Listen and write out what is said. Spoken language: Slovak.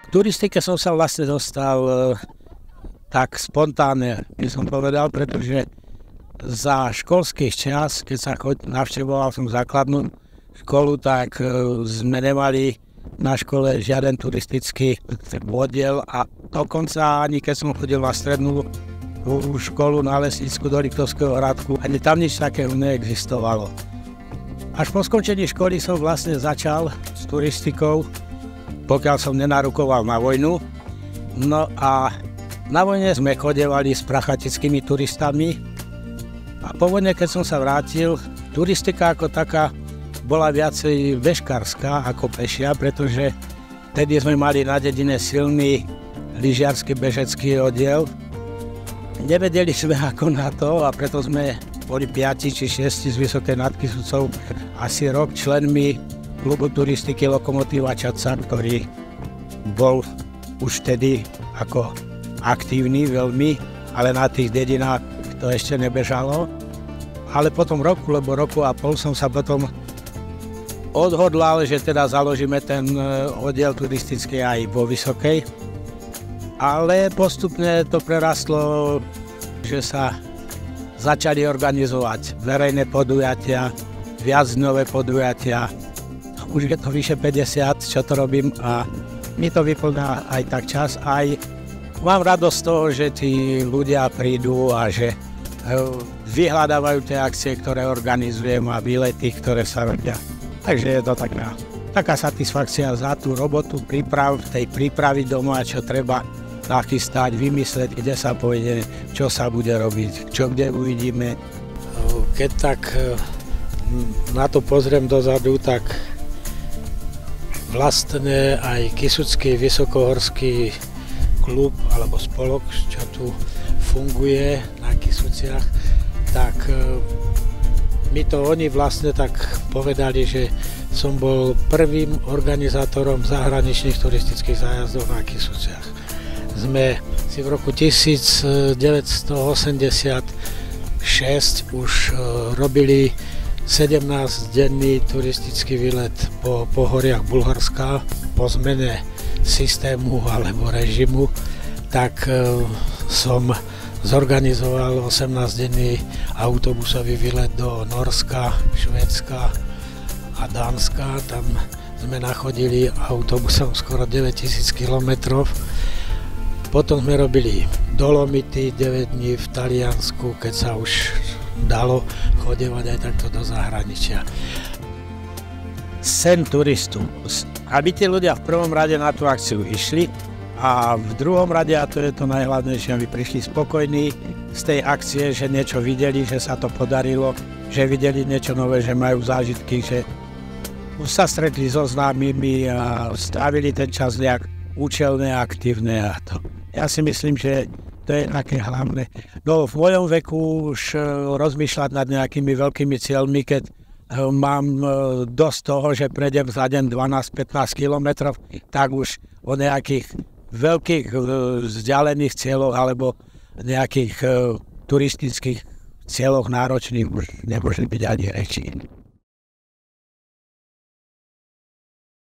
K turistike som sa vlastne dostal tak spontánne, by som povedal, pretože za školských čas, keď sa navštevoval som základnú školu, tak sme nemali na škole žiaden turistický oddiel a dokonca ani keď som chodil na strednú školu na Lesnícku do Liptovského Hradku, ani tam nič takého neexistovalo. Až po skončení školy som vlastne začal s turistikou, pokiaľ som nenarukoval na vojnu. No a na vojne sme chodevali s prachatickými turistami a po vojne, keď som sa vrátil, turistika ako taká bola viacej bežkárska ako pešia, pretože vtedy sme mali na dedine silný lyžiarsky bežecký oddiel. Nevedeli sme ako na to a preto sme boli 5 či 6 z Vysokej nad Kysucou asi rok členmi klubu turistiky Lokomotíva Čadca, ktorý bol už vtedy ako aktívny veľmi, ale na tých dedinách to ešte nebežalo. Ale potom roku a pol som sa potom odhodlal, že teda založíme ten oddiel turistický aj vo Vysokej. Ale postupne to prerastlo, že sa začali organizovať verejné podujatia, viacdňové podujatia. Už je to vyše 50, čo to robím a mi to vyplňa aj tak čas. Aj mám radosť z toho, že tí ľudia prídu a že vyhľadávajú tie akcie, ktoré organizujem a výlety, ktoré sa robia. Takže je to taká satisfakcia za tú robotu, tej prípravy doma, čo treba nachystať, vymyslieť, kde sa pôjde, čo sa bude robiť, čo kde uvidíme. Keď tak na to pozriem dozadu, tak vlastne aj Kysucký vysokohorský klub alebo spolok, čo tu funguje na Kysuciach, tak mi to oni vlastne tak povedali, že som bol prvým organizátorom zahraničných turistických zájazdov na Kysuciach. Sme si v roku 1986 už robili 17-denný turistický výlet po pohoriach Bulharska po zmene systému alebo režimu, tak som zorganizoval 18-denný autobusový výlet do Norska, Švédska a Dánska. Tam sme nachodili autobusom skoro 9000 kilometrov. Potom sme robili Dolomity 9 dní v Taliansku, keď sa už dalo chodevať aj takto do zahraničia. Sen turistu, aby tí ľudia v prvom rade na tú akciu išli a v druhom rade, a to je to najhlavnejšie, aby prišli spokojní z tej akcie, že niečo videli, že sa to podarilo, že videli niečo nové, že majú zážitky, že už sa stretli so známymi a strávili ten čas nejak účelné, aktívne a to. Ja si myslím, že to je také hlavné. No v mojom veku už rozmýšľať nad nejakými veľkými cieľmi, keď mám dosť toho, že prejdem za deň 12-15 kilometrov, tak už o nejakých veľkých vzdialených cieľoch alebo nejakých turistických cieľoch náročných už nemôže byť ani reči.